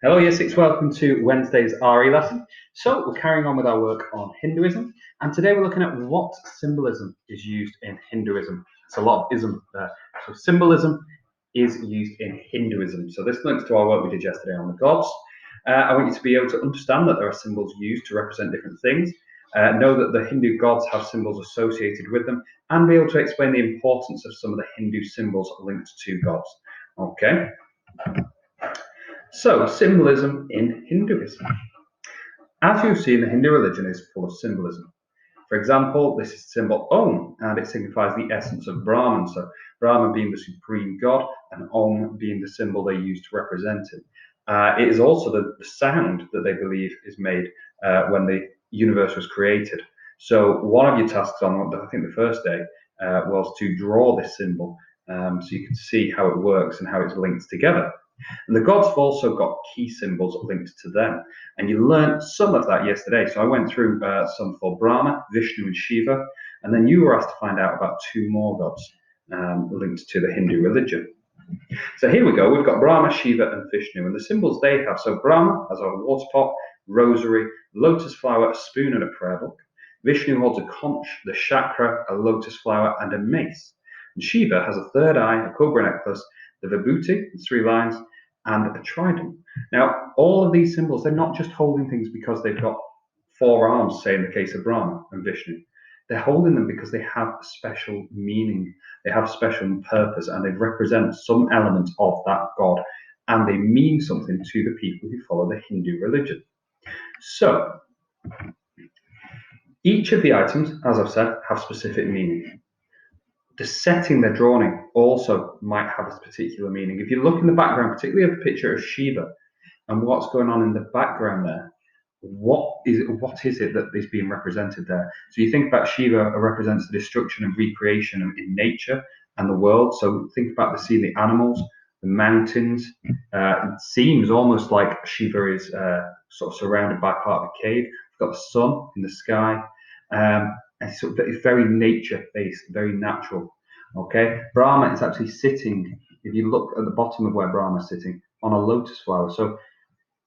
Hello, Year 6, welcome to Wednesday's RE lesson. So we're carrying on with our work on Hinduism, and today we're looking at what symbolism is used in Hinduism. It's a lot of ism there. So symbolism is used in Hinduism. So this links to our work we did yesterday on the gods. I want you to be able to understand that there are symbols used to represent different things, know that the Hindu gods have symbols associated with them, and be able to explain the importance of some of the Hindu symbols linked to gods. Okay? So, symbolism in Hinduism. As you've seen, the Hindu religion is full of symbolism. For example, this is the symbol Om, and it signifies the essence of Brahman. So, Brahman being the supreme god, and Om being the symbol they use to represent him. It is also the sound that they believe is made when the universe was created. So, one of your tasks on, I think, the first day was to draw this symbol so you can see how it works and how it's linked together. And the gods have also got key symbols linked to them. And you learned some of that yesterday. So I went through some for Brahma, Vishnu, and Shiva. And then you were asked to find out about two more gods linked to the Hindu religion. So here we go. We've got Brahma, Shiva, and Vishnu. And the symbols they have. So Brahma has a water pot, rosary, lotus flower, a spoon, and a prayer book. Vishnu holds a conch, the chakra, a lotus flower, and a mace. And Shiva has a third eye, a cobra necklace, the vibhuti, 3 lines, and a trident. Now, all of these symbols, they're not just holding things because they've got 4 arms, say in the case of Brahma and Vishnu. They're holding them because they have special meaning, they have special purpose, and they represent some element of that god, and they mean something to the people who follow the Hindu religion. So, each of the items, as I've said, have specific meaning. The setting they're drawn in also might have a particular meaning. If you look in the background, particularly of a picture of Shiva and what's going on in the background there, what is it that is being represented there? So you think about Shiva represents the destruction and recreation in nature and the world. So think about the sea, the animals, the mountains. It seems almost like Shiva is sort of surrounded by part of a cave. We've got the sun in the sky. And so it's very nature-based, very natural. Okay, Brahma is actually sitting. If you look at the bottom of where Brahma is sitting, on a lotus flower. So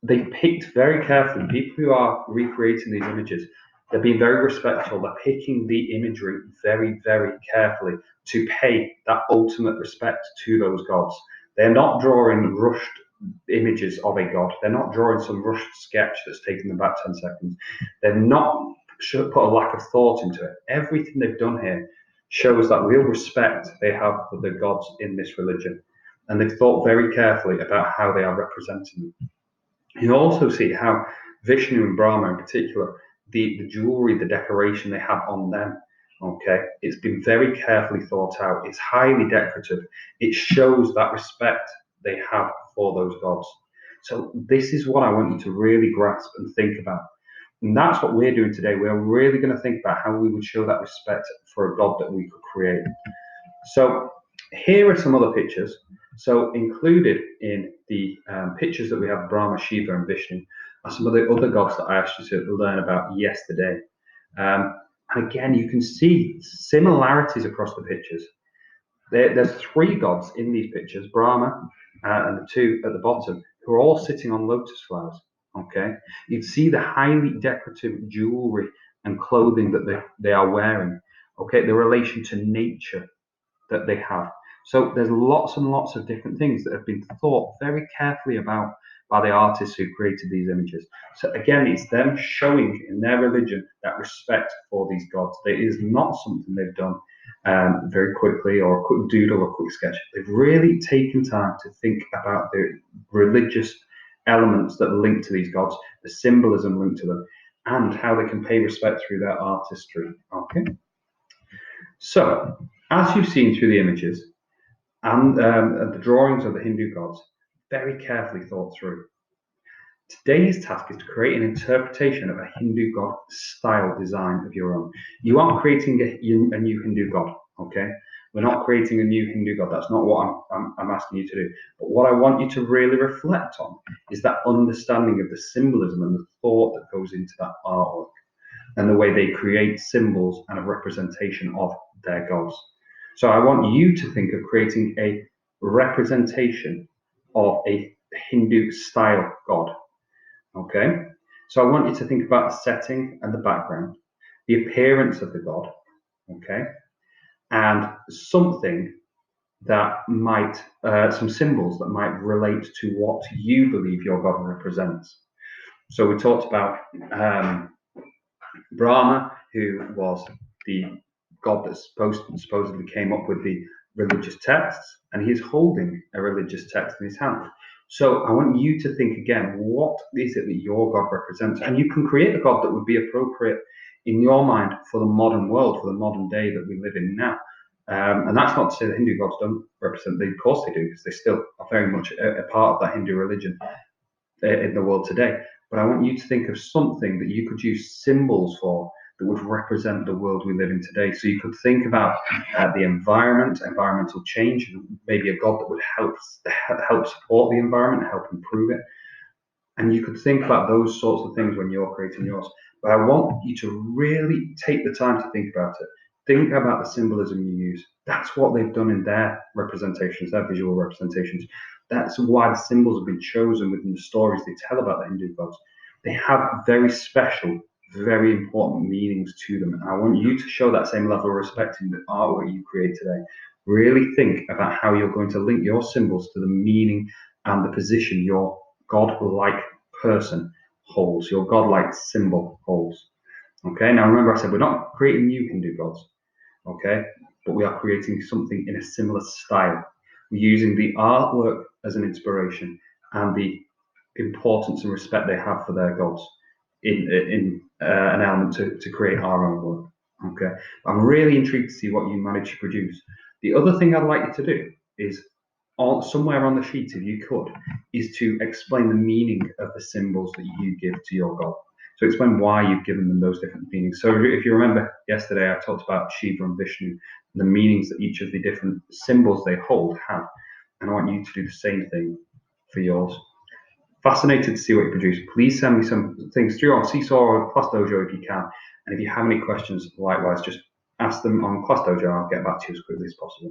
they picked very carefully. People who are recreating these images, they're being very respectful. They're picking the imagery very, very carefully to pay that ultimate respect to those gods. They're not drawing rushed images of a god. They're not drawing some rushed sketch that's taken them back 10 seconds. They're not should put a lack of thought into it. Everything they've done here shows that real respect they have for the gods in this religion. And they've thought very carefully about how they are representing them. You also see how Vishnu and Brahma in particular, the jewelry, the decoration they have on them, okay, it's been very carefully thought out. It's highly decorative. It shows that respect they have for those gods. So this is what I want you to really grasp and think about. And that's what we're doing today. We're really going to think about how we would show that respect for a god that we could create. So here are some other pictures. So included in the pictures that we have Brahma, Shiva, and Vishnu are some of the other gods that I asked you to learn about yesterday. And again, you can see similarities across the pictures. There's 3 gods in these pictures, Brahma and the 2 at the bottom, who are all sitting on lotus flowers. Okay, you'd see the highly decorative jewelry and clothing that they are wearing. Okay, the relation to nature that they have. So there's lots and lots of different things that have been thought very carefully about by the artists who created these images. So again, it's them showing in their religion that respect for these gods. It is not something they've done very quickly or a quick doodle or a quick sketch. They've really taken time to think about the religious elements that link to these gods, the symbolism linked to them, and how they can pay respect through their artistry. Okay. So, as you've seen through the images and the drawings of the Hindu gods, very carefully thought through. Today's task is to create an interpretation of a Hindu god style design of your own. You aren't creating a new Hindu god, okay? We're not creating a new Hindu god. That's not what I'm asking you to do. But what I want you to really reflect on is that understanding of the symbolism and the thought that goes into that artwork and the way they create symbols and a representation of their gods. So I want you to think of creating a representation of a Hindu style god. Okay, so I want you to think about the setting and the background, the appearance of the god, okay, and something that might, some symbols that might relate to what you believe your god represents. So we talked about Brahma, who was the god that supposedly came up with the religious texts, and he's holding a religious text in his hand. So I want you to think again, what is it that your god represents? And you can create a god that would be appropriate in your mind for the modern world, for the modern day that we live in now. And that's not to say that Hindu gods don't represent, of course they do, because they still are very much a part of that Hindu religion in the world today. But I want you to think of something that you could use symbols for that would represent the world we live in today. So you could think about the environment, environmental change, maybe a god that would help support the environment, help improve it. And you could think about those sorts of things when you're creating yours. But I want you to really take the time to think about it. Think about the symbolism you use. That's what they've done in their representations, their visual representations. That's why the symbols have been chosen within the stories they tell about the Hindu gods. They have very special, very important meanings to them. And I want you to show that same level of respect in the artwork you create today. Really think about how you're going to link your symbols to the meaning and the position your God-like person holds, your God-like symbol holds. Okay, now remember I said we're not creating new Hindu gods, okay, but we are creating something in a similar style. We're using the artwork as an inspiration and the importance and respect they have for their gods in an element to create our own work. Okay, I'm really intrigued to see what you manage to produce. The other thing I'd like you to do is somewhere on the sheet, if you could, is to explain the meaning of the symbols that you give to your god. So explain why you've given them those different meanings. So if you remember yesterday, I talked about Shiva and Vishnu, the meanings that each of the different symbols they hold have. And I want you to do the same thing for yours. Fascinated to see what you produce. Please send me some things through on Seesaw or Class Dojo if you can. And if you have any questions, likewise, just ask them on Class Dojo. I'll get back to you as quickly as possible.